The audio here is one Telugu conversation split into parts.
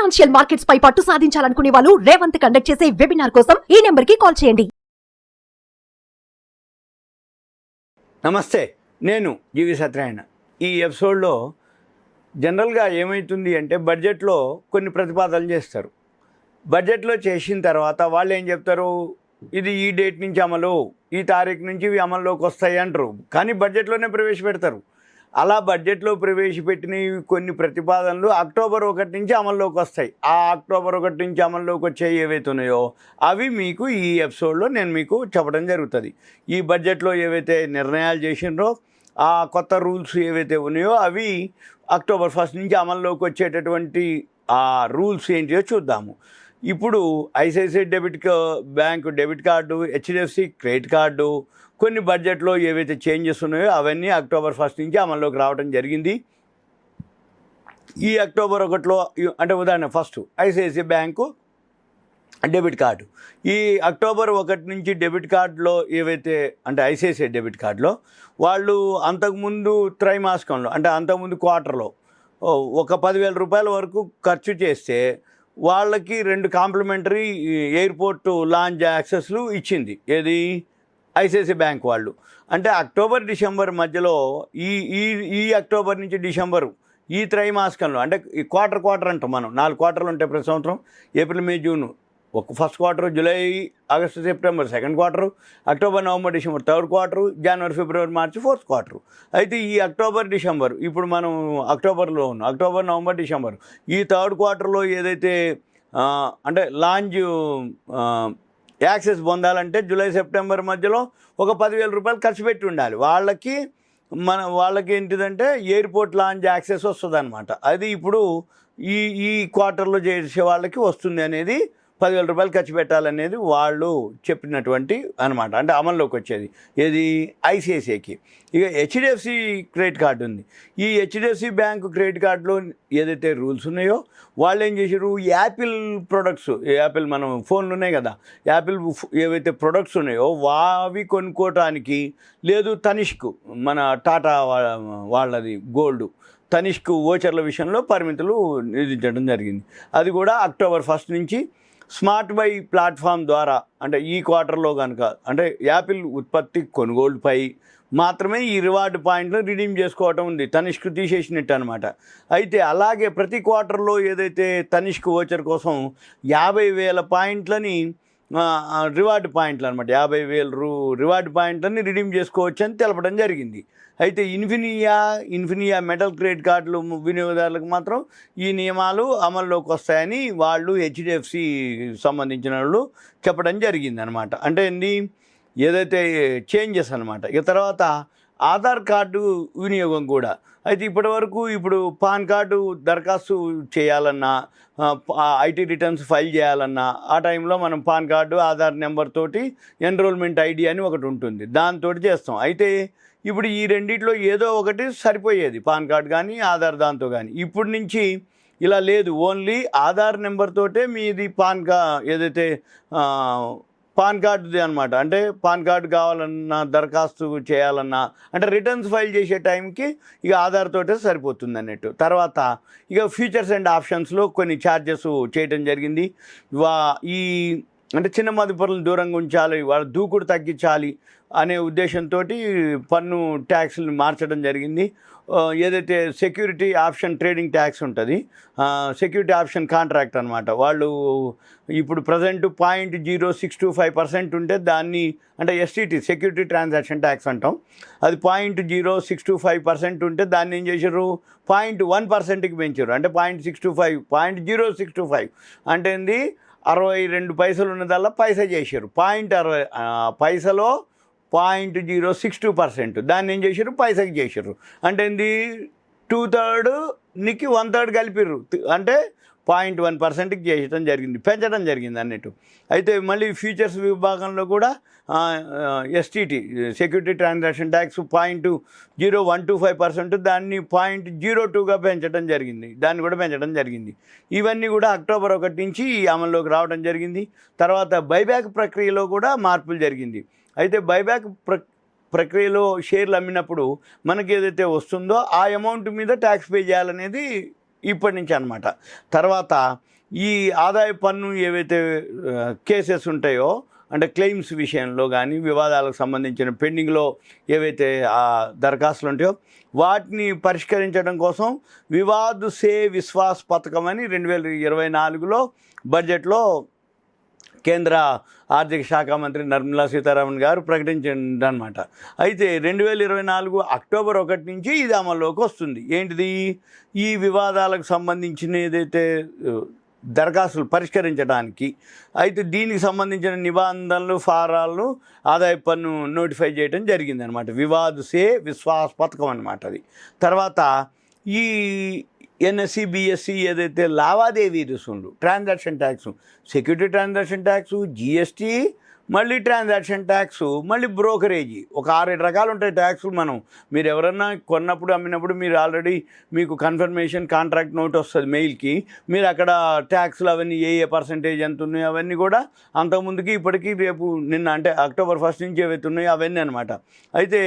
ఫైనాన్షియల్ మార్కెట్స్ పై పట్టు సాధించాలనుకునే వాళ్ళు రేవంత్ కండక్ట్ చేసే వెబినార్ కోసం ఈ నెంబర్ కి కాల్ చేయండి. నమస్తే, నేను GVS. ఈ ఎపిసోడ్లో జనరల్గా ఏమవుతుంది అంటే బడ్జెట్లో కొన్ని ప్రతిపాదనలు చేస్తారు. బడ్జెట్లో చేసిన తర్వాత వాళ్ళు ఏం చెప్తారు, ఇది ఈ డేట్ నుంచి అమలు, ఈ తారీఖు నుంచి ఇవి అమల్లోకి వస్తాయి అంటారు. కానీ బడ్జెట్లోనే ప్రవేశపెడతారు. అలా బడ్జెట్లో ప్రవేశపెట్టిన కొన్ని ప్రతిపాదనలు అక్టోబర్ 1 నుంచి అమల్లోకి వస్తాయి. ఆ అక్టోబర్ 1 నుంచి అమల్లోకి వచ్చే ఏవైతే ఉన్నాయో అవి మీకు ఈ ఎపిసోడ్లో నేను మీకు చెప్పడం జరుగుతుంది. ఈ బడ్జెట్లో ఏవైతే నిర్ణయాలు చేసినారో ఆ కొత్త రూల్స్ ఏవైతే ఉన్నాయో అవి అక్టోబర్ 1 నుంచి అమల్లోకి వచ్చేటటువంటి ఆ రూల్స్ ఏంటియో చూద్దాము. ఇప్పుడు ICICI bank debit card, HDFC credit card, కొన్ని బడ్జెట్లో ఏవైతే చేంజెస్ ఉన్నాయో అవన్నీ అక్టోబర్ 1 నుంచి అమల్లోకి రావడం జరిగింది. ఈ అక్టోబర్ 1లో అంటే ఉదాహరణ first ICICI bank debit card, ఈ అక్టోబర్ 1 నుంచి డెబిట్ కార్డులో ఏవైతే అంటే ICICI డెబిట్ కార్డులో వాళ్ళు అంతకుముందు త్రైమాసికంలో అంటే అంతకుముందు క్వార్టర్లో ఒక 10,000 రూపాయల వరకు ఖర్చు చేస్తే వాళ్ళకి 2 కాంప్లిమెంటరీ ఎయిర్పోర్ట్ లాంచ్ యాక్సెస్లు ఇచ్చింది. ఏది ICICI బ్యాంక్ వాళ్ళు. అంటే అక్టోబర్ డిసెంబర్ మధ్యలో ఈ అక్టోబర్ నుంచి డిసెంబరు ఈ త్రైమాసికంలో అంటే ఈ క్వార్టర్ అంటాం మనం, 4 క్వార్టర్లు ఉంటాయి ప్రతి సంవత్సరం. ఏప్రిల్, మే, జూన్ ఒక first quarter, July, August, September second quarter, October, November, December third quarter, జనవరి, ఫిబ్రవరి, మార్చి ఫోర్త్ క్వార్టరు. అయితే ఈ అక్టోబర్, డిసెంబర్ ఇప్పుడు మనం అక్టోబర్లో ఉన్నాం, అక్టోబర్, నవంబర్, డిసెంబర్ ఈ థర్డ్ క్వార్టర్లో ఏదైతే అంటే లాంచ్ యాక్సెస్ పొందాలంటే జూలై, సెప్టెంబర్ మధ్యలో ఒక 10,000 రూపాయలు ఖర్చు పెట్టి ఉండాలి. వాళ్ళకి ఏంటిదంటే ఎయిర్పోర్ట్ లాంచ్ యాక్సెస్ వస్తుంది అనమాట. అది ఇప్పుడు ఈ క్వార్టర్లో చేసే వాళ్ళకి వస్తుంది అనేది 10,000 రూపాయలు ఖర్చు పెట్టాలనేది వాళ్ళు చెప్పినటువంటి అనమాట. అంటే అమల్లోకి వచ్చేది ఏది ICICIకి. ఇక HDFC క్రెడిట్ కార్డు ఉంది. ఈ HDFC బ్యాంకు క్రెడిట్ కార్డులో ఏదైతే రూల్స్ ఉన్నాయో వాళ్ళు ఏం చేశారు, యాపిల్ ప్రొడక్ట్స్, యాపిల్ మనం ఫోన్లు ఉన్నాయి కదా, యాపిల్ ఏవైతే ప్రొడక్ట్స్ ఉన్నాయో అవి కొనుక్కోవటానికి లేదు, తనిష్క్ మన టాటా వాళ్ళది గోల్డ్ తనిష్క్ ఓచర్ల విషయంలో పరిమితులు విధించడం జరిగింది. అది కూడా అక్టోబర్ 1 నుంచి స్మార్ట్ బై ప్లాట్ఫామ్ ద్వారా అంటే ఈ క్వార్టర్లో కనుక అంటే యాపిల్ ఉత్పత్తి కొనుగోలుపై మాత్రమే ఈ రివార్డు పాయింట్లు రిడీమ్ చేసుకోవటం ఉంది. తనిష్క్ తీసేసినట్టు అనమాట. అయితే అలాగే ప్రతి క్వార్టర్లో ఏదైతే తనిష్క్ ఓచర్ కోసం 50,000 పాయింట్లని రివార్డు పాయింట్లు అనమాట, 50,000 రివార్డు పాయింట్లని రిడీమ్ చేసుకోవచ్చు అని తెలపడం జరిగింది. అయితే ఇన్ఫినియా మెటల్ క్రెడిట్ కార్డులు వినియోగదారులకు మాత్రం ఈ నియమాలు అమల్లోకి వస్తాయని వాళ్ళు HDFC సంబంధించిన వాళ్ళు చెప్పడం జరిగింది అనమాట. అంటే ఏదైతే చేంజెస్ అనమాట. ఇక తర్వాత ఆధార్ కార్డు వినియోగం కూడా. అయితే ఇప్పుడు పాన్ కార్డు దరఖాస్తు చేయాలన్నా, IT రిటర్న్స్ ఫైల్ చేయాలన్నా ఆ టైంలో మనం పాన్ కార్డు, ఆధార్ నెంబర్ తోటి ఎన్రోల్మెంట్ ID అని ఒకటి ఉంటుంది, దాంతో చేస్తాం. అయితే ఇప్పుడు ఈ రెండిట్లో ఏదో ఒకటి సరిపోయేది, పాన్ కార్డు కానీ ఆధార్ దాంతో కానీ. ఇప్పుడు నుంచి ఇలా లేదు, ఓన్లీ ఆధార్ నెంబర్ తోటే మీది ఏదైతే పాన్ కార్డుది అనమాట. అంటే పాన్ కార్డు కావాలన్నా, దరఖాస్తు చేయాలన్నా అంటే రిటర్న్స్ ఫైల్ చేసే టైంకి ఇక ఆధార్ తోటే సరిపోతుంది అన్నట్టు. తర్వాత ఇక ఫీచర్స్ అండ్ ఆప్షన్స్లో కొన్ని ఛార్జెస్ చేయటం జరిగింది. ఈ అంటే చిన్న మదుపరులను దూరంగా ఉంచాలి, వాళ్ళ దూకుడు తగ్గించాలి అనే ఉద్దేశంతో పన్ను ట్యాక్స్ని మార్చడం జరిగింది. ఏదైతే సెక్యూరిటీ ఆప్షన్ ట్రేడింగ్ ట్యాక్స్ ఉంటుంది, సెక్యూరిటీ ఆప్షన్ కాంట్రాక్ట్ అనమాట, వాళ్ళు ఇప్పుడు ప్రజెంట్ 0.0625% ఉంటే దాన్ని అంటే STT సెక్యూరిటీ ట్రాన్సాక్షన్ ట్యాక్స్ అంటాం, అది 0.0625% ఉంటే దాన్ని ఏం చేశారు 0.1%కి పెంచారు. అంటే 0.625 అంటే 62 పైసలు ఉన్నదల్లా పైసా చేశారు. 60 పైసలో 0.062% దాన్ని ఏం చేశారు, పైసకి చేశారు. అంటే 2/3కి 1/3 కలిపిర్రు, అంటే 0.1%కి పెంచడం జరిగింది అన్నట్టు. అయితే మళ్ళీ ఫీచర్స్ విభాగంలో కూడా STT సెక్యూరిటీ ట్రాన్సాక్షన్ ట్యాక్స్ 0.0125% దాన్ని 0.02గా పెంచడం జరిగింది, దాన్ని కూడా పెంచడం జరిగింది. ఇవన్నీ కూడా అక్టోబర్ 1 నుంచి అమల్లోకి రావడం జరిగింది. తర్వాత బైబ్యాక్ ప్రక్రియలో కూడా మార్పులు జరిగింది. అయితే బైబ్యాక్ ప్రక్రియలో షేర్లు అమ్మినప్పుడు మనకి ఏదైతే వస్తుందో ఆ అమౌంట్ మీద ట్యాక్స్ పే చేయాలనేది ఇప్పటి నుంచి అనమాట. తర్వాత ఈ ఆదాయ పన్ను ఏవైతే కేసెస్ ఉంటాయో అంటే క్లెయిమ్స్ విషయంలో కానీ వివాదాలకు సంబంధించిన పెండింగ్లో ఏవైతే దరఖాస్తులు ఉంటాయో వాటిని పరిష్కరించడం కోసం వివాద్ సే విశ్వాస్ పథకం అని 2024లో బడ్జెట్లో కేంద్ర ఆర్థిక శాఖ మంత్రి నిర్మలా సీతారామన్ గారు ప్రకటించారన్నమాట. అయితే 2024 అక్టోబర్ 1 నుంచి ఇది అమల్లోకి వస్తుంది. ఏంటిది? ఈ వివాదాలకు సంబంధించిన ఏదైతే దరఖాస్తులు పరిష్కరించడానికి అయితే దీనికి సంబంధించిన నిబంధనలు ఫారాలను ఆదాయ పన్ను నోటిఫై చేయడం జరిగిందనమాట. వివాద్ సే విశ్వాస్ పథకం అనమాట అది. తర్వాత ఈ ఎన్ఎస్సి బిఎస్సి ఏదైతే లావాదేవీ రుసుములు transaction tax, security transaction tax, GST, మళ్ళీ ట్రాన్సాక్షన్ ట్యాక్స్, మళ్ళీ బ్రోకరేజీ, ఒక 6-7 రకాలు ఉంటాయి ట్యాక్సులు. మీరు ఎవరన్నా కొన్నప్పుడు అమ్మినప్పుడు మీరు ఆల్రెడీ మీకు కన్ఫర్మేషన్ కాంట్రాక్ట్ నోట్ వస్తుంది మెయిల్కి. మీరు అక్కడ ట్యాక్సులు అవన్నీ ఏ పర్సంటేజ్ ఎంత ఉన్నాయో అవన్నీ కూడా అంతకుముందుకి ఇప్పటికీ రేపు నిన్న అంటే అక్టోబర్ 1 నుంచి ఏవైతే ఉన్నాయో అవన్నీ అనమాట. అయితే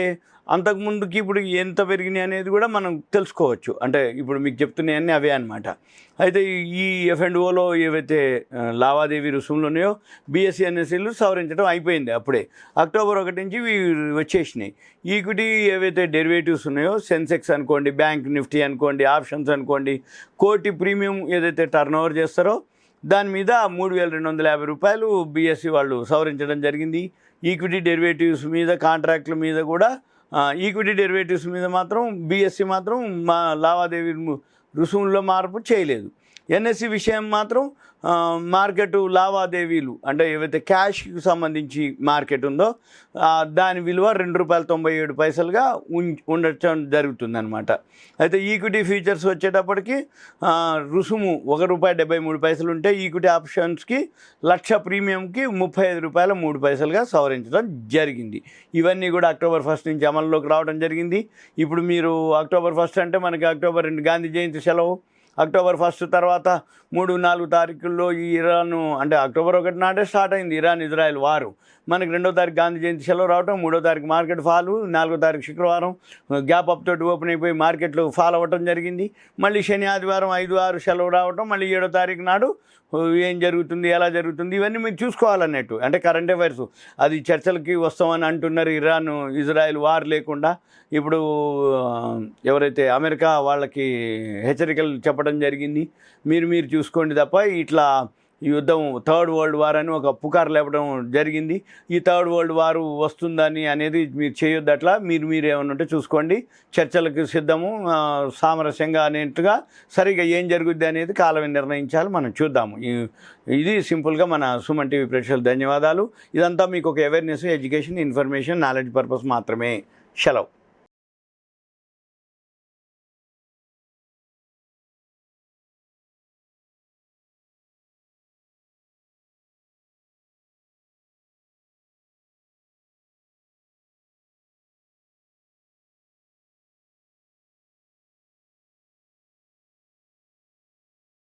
అంతకుముందుకి ఇప్పుడు ఎంత పెరిగినాయి అనేది కూడా మనం తెలుసుకోవచ్చు. అంటే ఇప్పుడు మీకు చెప్తున్నాయన్నీ అవే అనమాట. అయితే ఈ ఎఫ్ఎండ్ఓలో ఏవైతే లావాదేవీ రుసుములు ఉన్నాయో బిఎస్సి ఎన్ఎస్సీలు సవరించడం అయిపోయింది అప్పుడే. అక్టోబర్ 1 నుంచి వచ్చేసినాయి. ఈక్విటీ ఏవైతే డెరివేటివ్స్ ఉన్నాయో సెన్సెక్స్ అనుకోండి, బ్యాంక్ నిఫ్టీ అనుకోండి, ఆప్షన్స్ అనుకోండి, కోటి ప్రీమియం ఏదైతే టర్న్ ఓవర్ చేస్తారో దాని మీద 3,250 రూపాయలు బిఎస్సి వాళ్ళు సవరించడం జరిగింది. ఈక్విటీ డెరివేటివ్స్ మీద కాంట్రాక్టుల మీద కూడా ఈక్విటీ డెరివేటివ్స్ మీద మాత్రం బిఎస్సి మాత్రం లావాదేవీ రుసుముల్లో మార్పు చేయలేదు. ఎన్ఎస్సి విషయం మాత్రం మార్కెట్ లావాదేవీలు అంటే ఏవైతే క్యాష్కి సంబంధించి మార్కెట్ ఉందో దాని విలువ ₹2.97గా ఉండటం జరుగుతుందన్నమాట. అయితే ఈక్విటీ ఫీచర్స్ వచ్చేటప్పటికి రుసుము ₹1.73 ఉంటే ఈక్విటీ ఆప్షన్స్కి 1,00,000 ప్రీమియంకి ₹35.03గా సవరించడం జరిగింది. ఇవన్నీ కూడా అక్టోబర్ 1 నుంచి అమల్లోకి రావడం జరిగింది. ఇప్పుడు మీరు అక్టోబర్ 1 అంటే మనకి అక్టోబర్ 2 గాంధీ జయంతి సెలవు. అక్టోబర్ 1 తర్వాత 3-4 తారీఖుల్లో ఈ ఇరాన్ అంటే అక్టోబర్ 1 నాటే స్టార్ట్ అయింది ఇరాన్ ఇజ్రాయెల్ వారు. మనకి 2వ తారీఖు గాంధీ జయంతి సెలవు రావటం, 3వ తారీఖు మార్కెట్ ఫాలు, 4వ తారీఖు శుక్రవారం గ్యాప్ అప్ తోటి ఓపెన్ అయిపోయి మార్కెట్లు ఫాల్ అవ్వటం జరిగింది. మళ్ళీ శని ఆదివారం 5-6 సెలవు రావటం, మళ్ళీ 7వ తారీఖు నాడు ఏం జరుగుతుంది, ఎలా జరుగుతుంది ఇవన్నీ మీరు చూసుకోవాలన్నట్టు. అంటే కరెంట్ అఫైర్స్ అది చర్చలకి వస్తామని అంటున్నారు. ఇరాన్ ఇజ్రాయెల్ వార్ లేకుండా ఇప్పుడు ఎవరైతే అమెరికా వాళ్ళకి హెచ్చరికలు చెప్పడం జరిగింది. మీరు చూసుకోండి తప్ప ఇట్లా యుద్ధం థర్డ్ వరల్డ్ వార్ అని ఒక పుకారు లేపడం జరిగింది. ఈ థర్డ్ వరల్డ్ వార్ వస్తుందని అనేది మీరు చేయొద్దు. అట్లా మీరు ఏమన్నా ఉంటే చూసుకోండి. చర్చలకు సిద్ధము, సామరస్యంగా అనేట్టుగా సరిగా ఏం జరుగుద్ది అనేది కాలం నిర్ణయించాలి. మనం చూద్దాము. ఇది సింపుల్గా మన సుమన్ టీవీ ప్రేక్షకులు ధన్యవాదాలు. ఇదంతా మీకు ఒక awareness, education, information, knowledge purpose మాత్రమే. సెలవు.